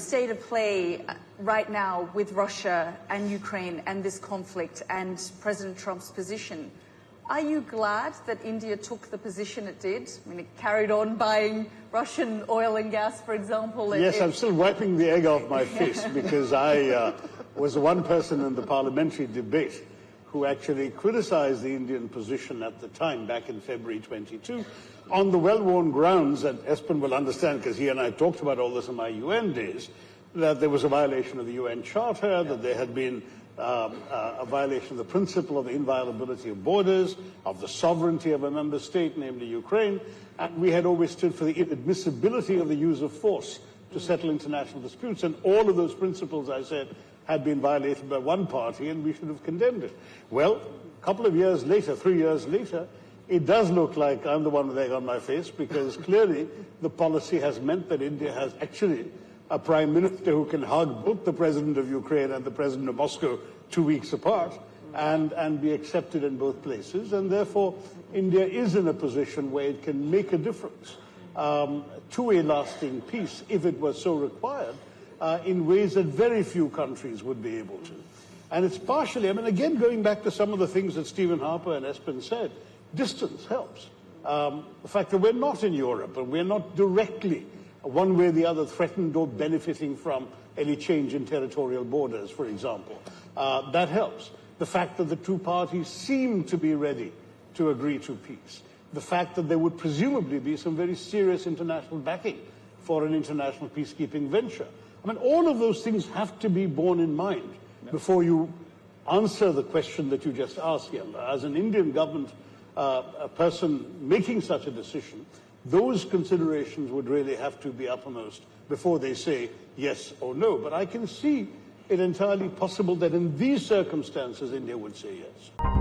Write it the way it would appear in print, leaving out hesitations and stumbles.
state of play right now with Russia and Ukraine and this conflict and President Trump's position, are you glad that India took the position it did? I mean, it carried on buying Russian oil and gas, for example. Yes, I'm still wiping the egg off my face because I was the one person in the parliamentary debate who actually criticized the Indian position at the time, back in February 22, on the well-worn grounds that Espen will understand, because he and I talked about all this in my UN days, that there was a violation of the UN Charter, that there had been a violation of the principle of the inviolability of borders, of the sovereignty of a member state, namely Ukraine, and we had always stood for the inadmissibility of the use of force to settle international disputes, and all of those principles, I said, had been violated by one party, and we should have condemned it. Well, a couple of years later, 3 years later, it does look like I'm the one with egg on my face, because clearly the policy has meant that India has actually a prime minister who can hug both the president of Ukraine and the president of Moscow 2 weeks apart and be accepted in both places. And therefore, India is in a position where it can make a difference to a lasting peace, if it was so required, in ways that very few countries would be able to. And it's partially, I mean, again, going back to some of the things that Stephen Harper and Espen said, distance helps. The fact that we're not in Europe and we're not directly, one way or the other, threatened or benefiting from any change in territorial borders, for example, that helps. The fact that the two parties seem to be ready to agree to peace. The fact that there would presumably be some very serious international backing for an international peacekeeping venture. I mean, all of those things have to be borne in mind before you answer the question that you just asked, Yella. As an Indian government a person making such a decision, those considerations would really have to be uppermost before they say yes or no. But I can see it entirely possible that in these circumstances, India would say yes.